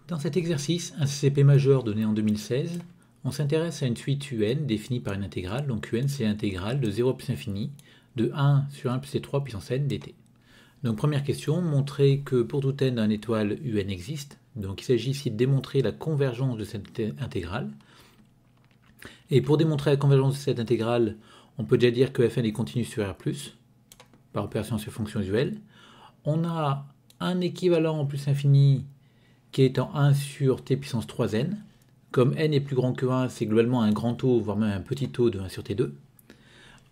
Dans cet exercice, un CCP majeur donné en 2016, on s'intéresse à une suite UN définie par une intégrale. Donc UN, c'est l'intégrale de 0 plus infini de 1 sur 1 plus t3 puissance n dt. Donc première question, montrer que pour tout n un étoile UN existe. Donc il s'agit ici de démontrer la convergence de cette intégrale. Et pour démontrer la convergence de cette intégrale, on peut déjà dire que Fn est continu sur R+, par opération sur fonction usuelle. On a un équivalent en plus infini qui est en 1 sur t puissance 3n. Comme n est plus grand que 1, c'est globalement un grand taux, voire même un petit taux de 1 sur t2.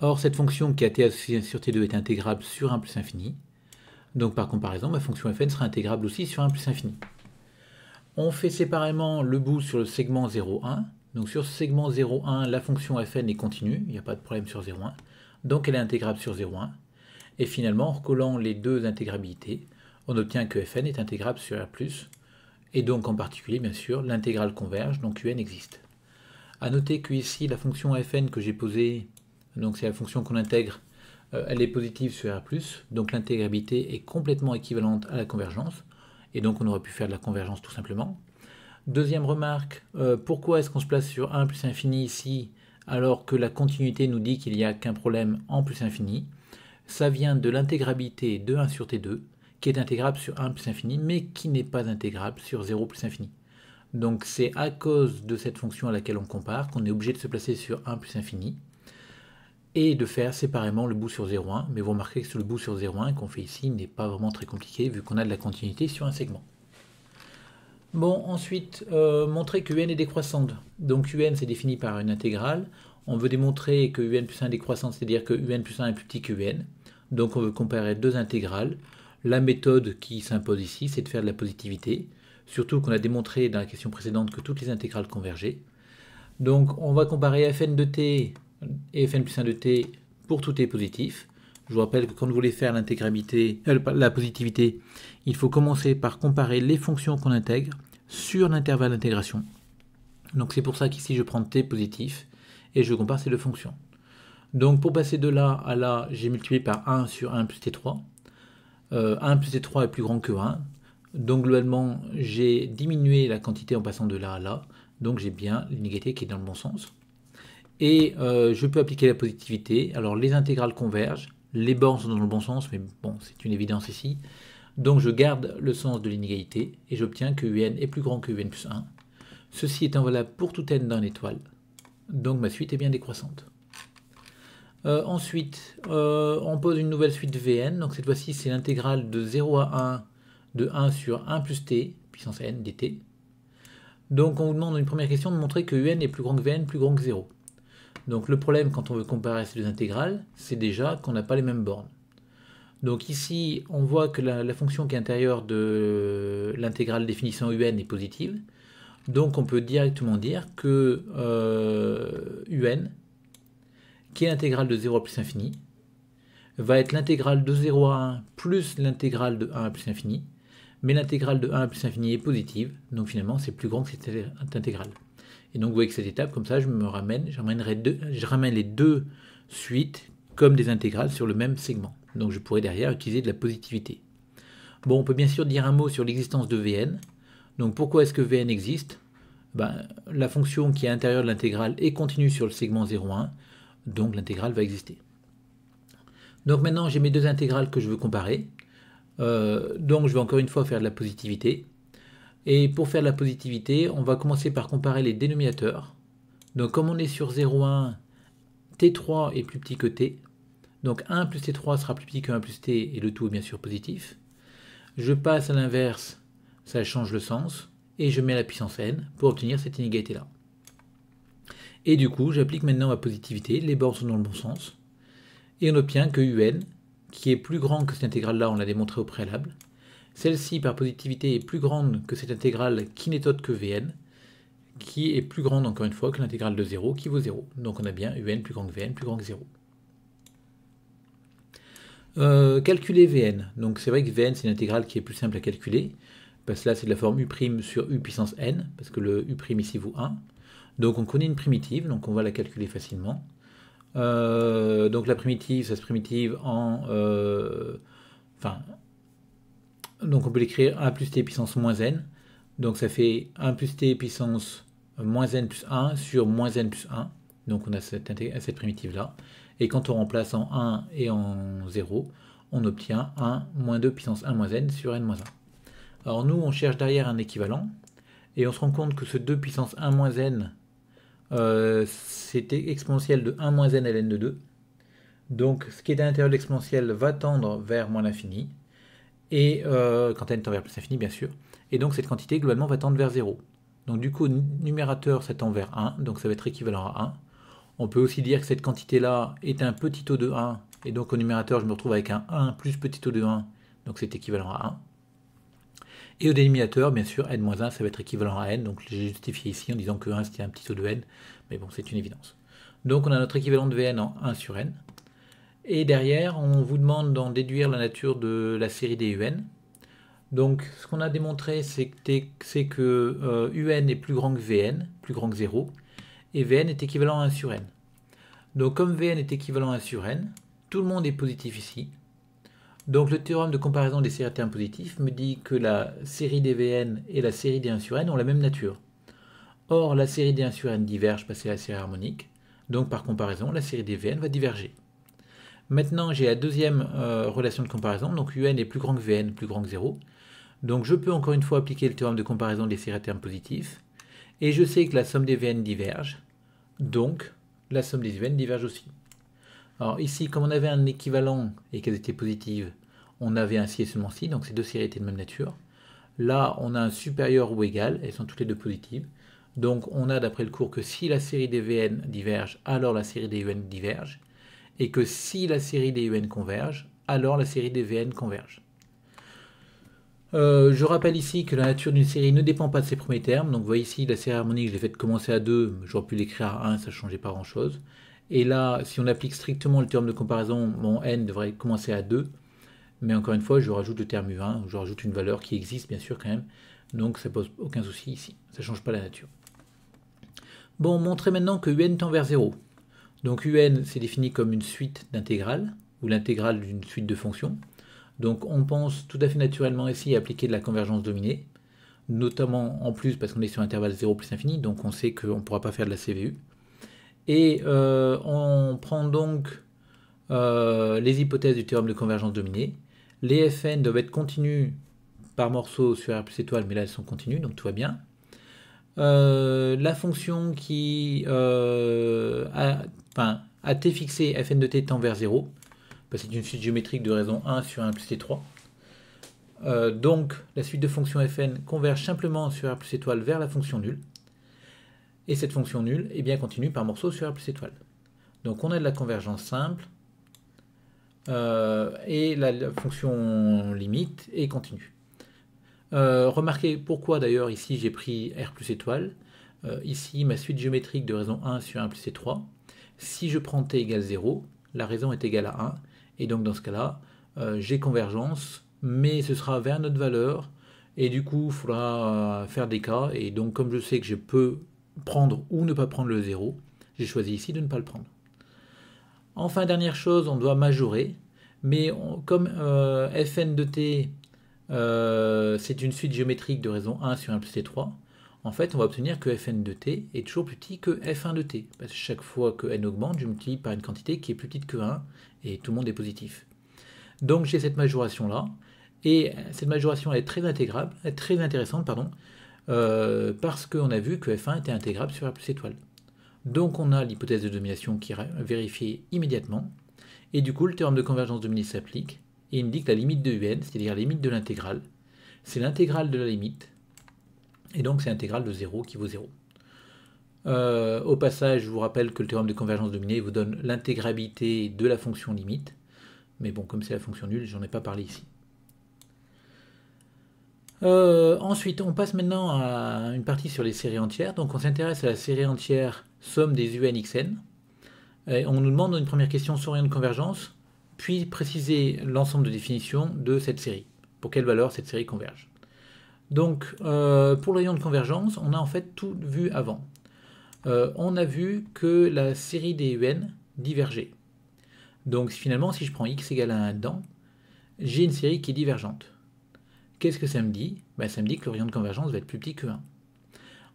Or, cette fonction qui a t associée sur t2 est intégrable sur 1 plus infini. Donc par comparaison, ma fonction fn sera intégrable aussi sur 1 plus infini. On fait séparément le bout sur le segment 0,1. Donc sur ce segment 0,1, la fonction fn est continue, il n'y a pas de problème sur 0,1. Donc elle est intégrable sur 0,1. Et finalement, en recollant les deux intégrabilités, on obtient que fn est intégrable sur R+, et donc en particulier, bien sûr, l'intégrale converge, donc un existe. A noter que ici, la fonction fn que j'ai posée, donc c'est la fonction qu'on intègre, elle est positive sur R+, donc l'intégrabilité est complètement équivalente à la convergence, et donc on aurait pu faire de la convergence tout simplement. Deuxième remarque, pourquoi est-ce qu'on se place sur 1 plus infini ici, alors que la continuité nous dit qu'il n'y a qu'un problème en plus infini? Ça vient de l'intégrabilité de 1 sur t2, qui est intégrable sur 1 plus infini, mais qui n'est pas intégrable sur 0 plus infini. Donc c'est à cause de cette fonction à laquelle on compare qu'on est obligé de se placer sur 1 plus infini, et de faire séparément le bout sur 0,1, mais vous remarquez que le bout sur 0,1 qu'on fait ici n'est pas vraiment très compliqué, vu qu'on a de la continuité sur un segment. Bon, ensuite, montrer que un est décroissante. Donc un c'est défini par une intégrale. On veut démontrer que un plus 1 est décroissante, c'est-à-dire que un plus 1 est plus petit que un. Donc on veut comparer deux intégrales. La méthode qui s'impose ici, c'est de faire de la positivité. Surtout qu'on a démontré dans la question précédente que toutes les intégrales convergeaient. Donc on va comparer fn de t et fn plus 1 de t pour tout t positif. Je vous rappelle que quand vous voulez faire l'intégrabilité, la positivité, il faut commencer par comparer les fonctions qu'on intègre sur l'intervalle d'intégration. Donc c'est pour ça qu'ici je prends t positif et je compare ces deux fonctions. Donc pour passer de là à là, j'ai multiplié par 1 sur 1 plus t3. 1 plus t3 est plus grand que 1. Donc globalement, j'ai diminué la quantité en passant de là à là. Donc j'ai bien l'inégalité qui est dans le bon sens. Et je peux appliquer la positivité. Alors les intégrales convergent. Les bornes sont dans le bon sens, mais bon, c'est une évidence ici. Donc je garde le sens de l'inégalité et j'obtiens que un est plus grand que un plus 1. Ceci étant valable pour tout n dans l'étoile. Donc ma suite est bien décroissante. Ensuite, on pose une nouvelle suite Vn. Donc cette fois-ci, c'est l'intégrale de 0 à 1 de 1 sur 1 plus t, puissance n dt. Donc on vous demande dans une première question de montrer que un est plus grand que Vn, plus grand que 0. Donc le problème quand on veut comparer ces deux intégrales, c'est déjà qu'on n'a pas les mêmes bornes. Donc ici, on voit que la fonction qui est intérieure de l'intégrale définition un est positive. Donc on peut directement dire que un, qui est l'intégrale de 0 à plus infini, va être l'intégrale de 0 à 1 plus l'intégrale de 1 à plus infini. Mais l'intégrale de 1 à plus infini est positive, donc finalement c'est plus grand que cette intégrale. Et donc vous voyez que cette étape, comme ça, je ramène les deux suites comme des intégrales sur le même segment. Donc je pourrais derrière utiliser de la positivité. Bon, on peut bien sûr dire un mot sur l'existence de Vn. Donc pourquoi est-ce que Vn existe? La fonction qui est à l'intérieur de l'intégrale est continue sur le segment 0,1, donc l'intégrale va exister. Donc maintenant j'ai mes deux intégrales que je veux comparer. Donc je vais encore une fois faire de la positivité. Et pour faire de la positivité, on va commencer par comparer les dénominateurs. Donc comme on est sur 0,1, t3 est plus petit que t. Donc 1 plus t3 sera plus petit que 1 plus t et le tout est bien sûr positif. Je passe à l'inverse, ça change le sens. Et je mets la puissance n pour obtenir cette inégalité-là. Et du coup, j'applique maintenant ma positivité, les bornes sont dans le bon sens. Et on obtient que un, qui est plus grand que cette intégrale-là, on l'a démontré au préalable. Celle-ci, par positivité, est plus grande que cette intégrale qui n'est autre que Vn, qui est plus grande, encore une fois, que l'intégrale de 0, qui vaut 0. Donc on a bien un plus grand que Vn, plus grand que 0. Calculer Vn. Donc c'est vrai que Vn, c'est une intégrale qui est plus simple à calculer, parce que là, c'est de la forme u' sur u puissance n, parce que le u' ici vaut 1. Donc on connaît une primitive, donc on va la calculer facilement. Donc la primitive, ça se primitive en... donc on peut l'écrire 1 plus t puissance moins n. Donc ça fait 1 plus t puissance moins n plus 1 sur moins n plus 1. Donc on a cette primitive-là. Et quand on remplace en 1 et en 0, on obtient 1 moins 2 puissance 1 moins n sur n moins 1. Alors nous, on cherche derrière un équivalent. Et on se rend compte que ce 2 puissance 1 moins n, c'était exponentiel de 1 moins n à ln de 2. Donc ce qui est à l'intérieur de l'exponentielle va tendre vers moins l'infini. Et quand n tend vers plus l'infini, bien sûr. Et donc cette quantité, globalement, va tendre vers 0. Donc du coup, numérateur, ça tend vers 1. Donc ça va être équivalent à 1. On peut aussi dire que cette quantité-là est un petit o de 1. Et donc au numérateur, je me retrouve avec un 1 plus petit o de 1. Donc c'est équivalent à 1. Et au dénominateur, bien sûr, n-1, ça va être équivalent à n. Donc j'ai justifié ici en disant que 1, c'était un petit o de n. Mais bon, c'est une évidence. Donc on a notre équivalent de Vn en 1 sur n. Et derrière, on vous demande d'en déduire la nature de la série des un. Donc ce qu'on a démontré, c'est que un est plus grand que Vn, plus grand que 0. Et Vn est équivalent à 1 sur n. Donc comme Vn est équivalent à 1 sur n, tout le monde est positif ici. Donc le théorème de comparaison des séries à termes positifs me dit que la série des Vn et la série des 1 sur n ont la même nature. Or la série des 1 sur n diverge parce que c'est la série harmonique. Donc par comparaison, la série des Vn va diverger. Maintenant j'ai la deuxième relation de comparaison. Donc un est plus grand que Vn, plus grand que 0. Donc je peux encore une fois appliquer le théorème de comparaison des séries à termes positifs. Et je sais que la somme des Vn diverge. Donc la somme des un diverge aussi. Alors ici, comme on avait un équivalent et qu'elles étaient positives, on avait un si et seulement si, donc ces deux séries étaient de même nature. Là, on a un supérieur ou égal, elles sont toutes les deux positives. Donc on a d'après le cours que si la série des Vn diverge, alors la série des un diverge. Et que si la série des un converge, alors la série des Vn converge. Je rappelle ici que la nature d'une série ne dépend pas de ses premiers termes. Donc vous voyez ici, la série harmonique, je l'ai fait commencer à 2, j'aurais pu l'écrire à 1, ça ne changeait pas grand-chose. Et là, si on applique strictement le théorème de comparaison, mon n devrait commencer à 2. Mais encore une fois, je rajoute le terme u1, je rajoute une valeur qui existe bien sûr quand même. Donc ça pose aucun souci ici, ça ne change pas la nature. Bon, montrez maintenant que un tend vers 0. Donc un, c'est défini comme une suite d'intégrales, ou l'intégrale d'une suite de fonctions. Donc on pense tout à fait naturellement ici à appliquer de la convergence dominée, notamment en plus parce qu'on est sur intervalle 0 plus infini, donc on sait qu'on ne pourra pas faire de la CVU. Et on prend donc les hypothèses du théorème de convergence dominée. Les Fn doivent être continus par morceaux sur R plus étoile, mais là elles sont continues, donc tout va bien. La fonction qui a t fixé Fn de t tend vers 0, parce que c'est une suite géométrique de raison 1 sur 1 plus t3. Donc la suite de fonctions Fn converge simplement sur R plus étoile vers la fonction nulle. Et cette fonction nulle est bien continue par morceau sur R plus étoile. Donc on a de la convergence simple, et la fonction limite est continue. Remarquez pourquoi d'ailleurs ici j'ai pris R plus étoile. Ici ma suite géométrique de raison 1 sur 1 plus t3. Si je prends t égale 0, la raison est égale à 1. Et donc dans ce cas-là, j'ai convergence, mais ce sera vers notre valeur. Et du coup, il faudra faire des cas. Et donc comme je sais que je peux prendre ou ne pas prendre le 0, j'ai choisi ici de ne pas le prendre. Enfin, dernière chose, on doit majorer, mais comme Fn de t, c'est une suite géométrique de raison 1 sur 1 plus t3, en fait, on va obtenir que Fn de t est toujours plus petit que F1 de t, parce que chaque fois que n augmente, je multiplie par une quantité qui est plus petite que 1, et tout le monde est positif. Donc j'ai cette majoration-là, et cette majoration elle est très intégrable, très intéressante, pardon, parce qu'on a vu que F1 était intégrable sur R plus étoile. Donc on a l'hypothèse de domination qui est vérifiée immédiatement, et du coup le théorème de convergence dominée s'applique, et il me dit que la limite de un, c'est-à-dire la limite de l'intégrale, c'est l'intégrale de la limite, et donc c'est l'intégrale de 0 qui vaut 0. Au passage, je vous rappelle que le théorème de convergence dominée vous donne l'intégrabilité de la fonction limite, mais bon, comme c'est la fonction nulle, j'en ai pas parlé ici. Ensuite, on passe maintenant à une partie sur les séries entières. Donc on s'intéresse à la série entière somme des un xn. Et on nous demande dans une première question son rayon de convergence, puis préciser l'ensemble de définitions de cette série. Pour quelle valeur cette série converge. Donc pour le rayon de convergence, on a en fait tout vu avant. On a vu que la série des un divergeait. Donc finalement, si je prends x égale à 1 dedans, j'ai une série qui est divergente. Qu'est-ce que ça me dit? Ça me dit que l'horizon de convergence va être plus petit que 1.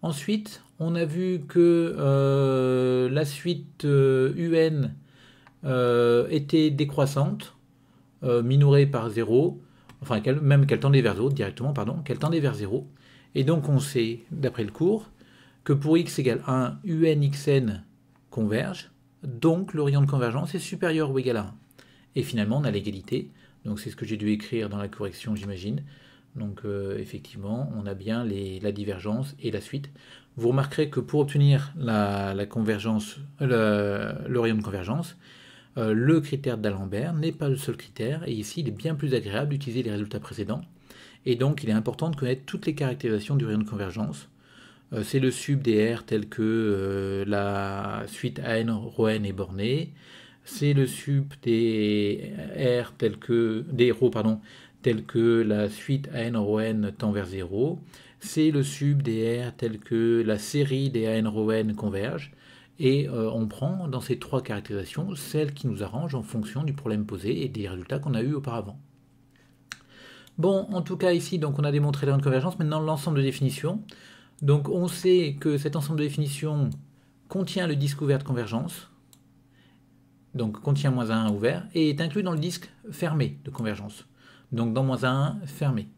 Ensuite, on a vu que la suite UN était décroissante, minorée par 0, enfin même qu'elle tendait vers 0 directement, qu'elle tendait vers 0. Et donc on sait, d'après le cours, que pour x égale 1, UN xn converge, donc l'horizon de convergence est supérieur ou égal à 1. Et finalement, on a l'égalité, donc c'est ce que j'ai dû écrire dans la correction, j'imagine. Donc effectivement, on a bien la divergence et la suite. Vous remarquerez que pour obtenir la convergence, le rayon de convergence, le critère d'Alembert n'est pas le seul critère, et ici il est bien plus agréable d'utiliser les résultats précédents. Et donc il est important de connaître toutes les caractérisations du rayon de convergence. C'est le sub des R tel que la suite AN ρn est bornée. C'est le sub des R tel que des ρ tel que la suite AN ρn tend vers 0. C'est le sub des R tel que la série des AN ρn converge. Et on prend dans ces trois caractérisations celles qui nous arrangent en fonction du problème posé et des résultats qu'on a eu auparavant. Bon, en tout cas ici, donc on a démontré la convergence. Maintenant, l'ensemble de définitions. Donc on sait que cet ensemble de définitions contient le disque ouvert de convergence, donc contient -1 ouvert, et est inclus dans le disque fermé de convergence, donc dans -1 fermé.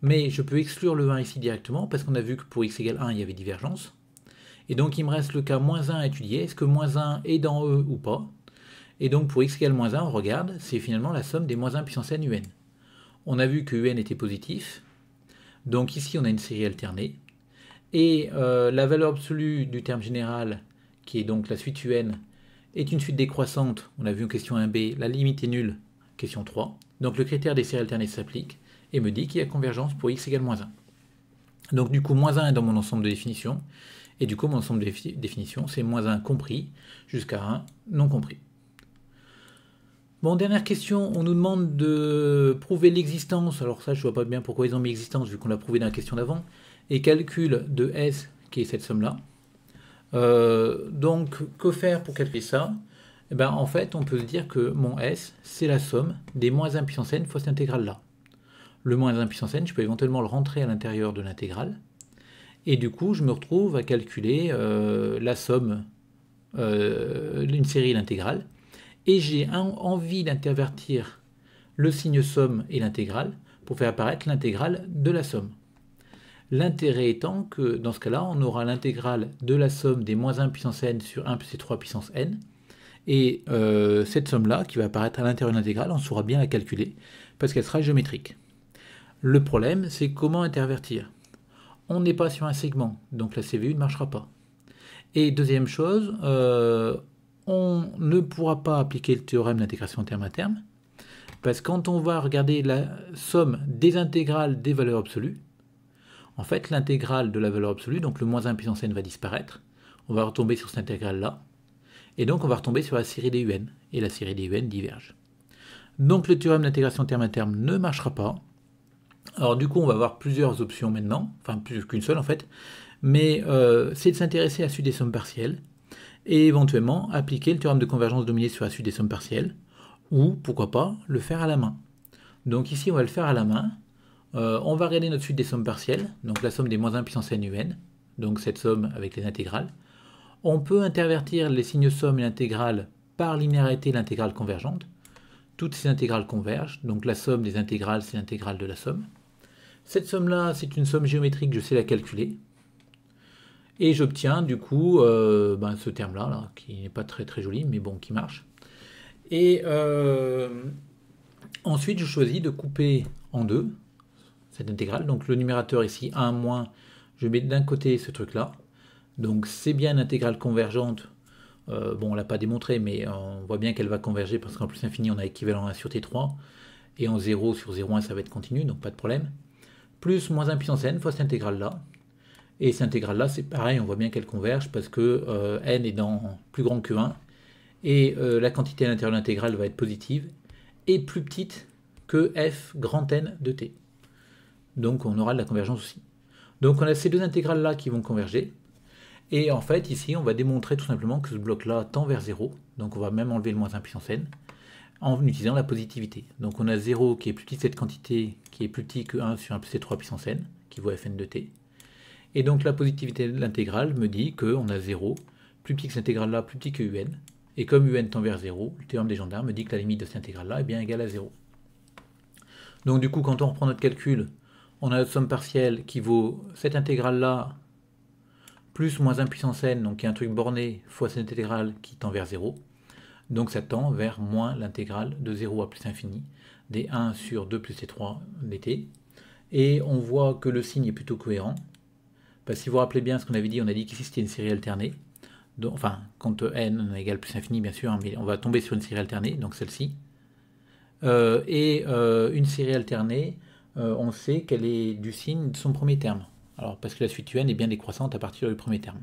Mais je peux exclure le 1 ici directement, parce qu'on a vu que pour x égale 1, il y avait divergence. Et donc il me reste le cas -1 à étudier, est-ce que -1 est dans E ou pas? Et donc pour x égale -1, on regarde, c'est finalement la somme des -1 puissance n un. On a vu que un était positif, donc ici on a une série alternée. Et la valeur absolue du terme général, qui est donc la suite un, est une suite décroissante. On a vu en question 1b, la limite est nulle, question 3. Donc le critère des séries alternées s'applique et me dit qu'il y a convergence pour x égale -1. Donc du coup, -1 est dans mon ensemble de définitions. Et du coup, mon ensemble de définitions, c'est -1 compris jusqu'à 1 non compris. Bon, dernière question, on nous demande de prouver l'existence. Alors ça, je ne vois pas bien pourquoi ils ont mis existence, vu qu'on l'a prouvé dans la question d'avant. Et calcul de S, qui est cette somme-là. Donc, que faire pour calculer ça? En fait, on peut se dire que mon S, c'est la somme des -1 puissance n fois cette intégrale-là. Le -1 puissance n, je peux éventuellement le rentrer à l'intérieur de l'intégrale. Et du coup, je me retrouve à calculer la somme d'une série et l'intégrale. Et j'ai envie d'intervertir le signe somme et l'intégrale pour faire apparaître l'intégrale de la somme. L'intérêt étant que dans ce cas-là, on aura l'intégrale de la somme des -1 puissance n sur 1 plus c3 puissance n. Et cette somme-là, qui va apparaître à l'intérieur de l'intégrale, on saura bien la calculer parce qu'elle sera géométrique. Le problème, c'est comment intervertir. On n'est pas sur un segment, donc la CVU ne marchera pas. Et deuxième chose, on ne pourra pas appliquer le théorème d'intégration terme à terme, parce que quand on va regarder la somme des intégrales des valeurs absolues, en fait l'intégrale de la valeur absolue, donc le -1 puissance n va disparaître, on va retomber sur cette intégrale-là, et donc on va retomber sur la série des UN, et la série des UN diverge. Donc le théorème d'intégration terme à terme ne marchera pas. Alors du coup on va avoir plusieurs options maintenant, enfin plus qu'une seule en fait, mais c'est de s'intéresser à la suite des sommes partielles, et éventuellement appliquer le théorème de convergence dominé sur la suite des sommes partielles, ou pourquoi pas le faire à la main. Donc ici on va le faire à la main, on va regarder notre suite des sommes partielles, donc la somme des -1 puissance n un, donc cette somme avec les intégrales. On peut intervertir les signes somme et l'intégrale par linéarité l'intégrale convergente. Toutes ces intégrales convergent, donc la somme des intégrales c'est l'intégrale de la somme. Cette somme-là, c'est une somme géométrique, je sais la calculer. Et j'obtiens du coup ce terme-là, là, qui n'est pas très très joli, mais bon, qui marche. Et ensuite, je choisis de couper en deux cette intégrale. Donc le numérateur ici, 1 moins, je mets d'un côté ce truc-là. Donc c'est bien une intégrale convergente. Bon, on ne l'a pas démontré, mais on voit bien qu'elle va converger parce qu'en plus infini, on a équivalent 1 sur T3. Et en 0 sur 0,1, ça va être continu, donc pas de problème. Plus -1 puissance n fois cette intégrale-là. Et cette intégrale-là, c'est pareil, on voit bien qu'elle converge parce que n est dans plus grand que 1. Et la quantité à l'intérieur de l'intégrale va être positive et plus petite que f grand N de t. Donc on aura de la convergence aussi. Donc on a ces deux intégrales-là qui vont converger. Et en fait, ici, on va démontrer tout simplement que ce bloc-là tend vers 0. Donc on va même enlever le -1 puissance n. en utilisant la positivité. Donc on a 0 qui est plus petit que cette quantité, qui est plus petit que 1 sur 1 plus c3 puissance n, qui vaut fn de t. Et donc la positivité de l'intégrale me dit qu'on a 0, plus petit que cette intégrale-là, plus petit que un. Et comme un tend vers 0, le théorème des gendarmes me dit que la limite de cette intégrale-là est bien égale à 0. Donc du coup, quand on reprend notre calcul, on a notre somme partielle qui vaut cette intégrale-là plus moins 1 puissance n, donc qui est un truc borné, fois cette intégrale qui tend vers 0. Donc ça tend vers moins l'intégrale de 0 à plus infini des 1 sur 2 plus c3 dt. Et on voit que le signe est plutôt cohérent. Parce que si vous vous rappelez bien ce qu'on avait dit, on a dit qu'ici c'était une série alternée. Donc, enfin, quand n égale plus infini, bien sûr, hein, mais on va tomber sur une série alternée, donc celle-ci. Une série alternée, on sait qu'elle est du signe de son premier terme. Alors, parce que la suite un est bien décroissante à partir du premier terme.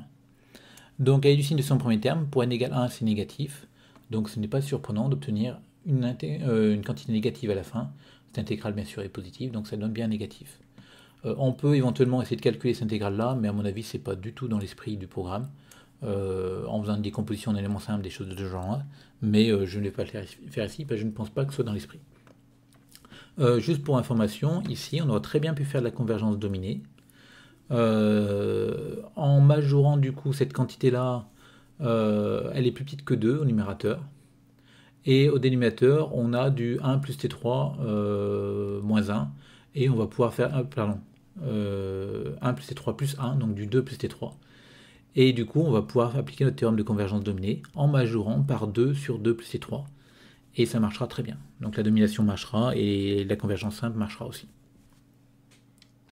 Donc, elle est du signe de son premier terme. Pour n égale 1, c'est négatif. Donc, ce n'est pas surprenant d'obtenir une quantité négative à la fin. Cette intégrale, bien sûr, est positive, donc ça donne bien négatif. On peut éventuellement essayer de calculer cette intégrale-là, mais à mon avis, c'est pas du tout dans l'esprit du programme. En faisant une décomposition en éléments simples, des choses de ce genre-là. Mais je ne vais pas le faire ici, parce que je ne pense pas que ce soit dans l'esprit. Juste pour information, ici, on aurait très bien pu faire de la convergence dominée. En majorant du coup cette quantité-là, elle est plus petite que 2 au numérateur. Et au dénominateur, on a du 1 plus t3 moins 1. Et on va pouvoir faire 1 plus t3 plus 1, donc du 2 plus t3. Et du coup, on va pouvoir appliquer notre théorème de convergence dominée en majorant par 2 sur 2 plus t3. Et ça marchera très bien. Donc la domination marchera et la convergence simple marchera aussi.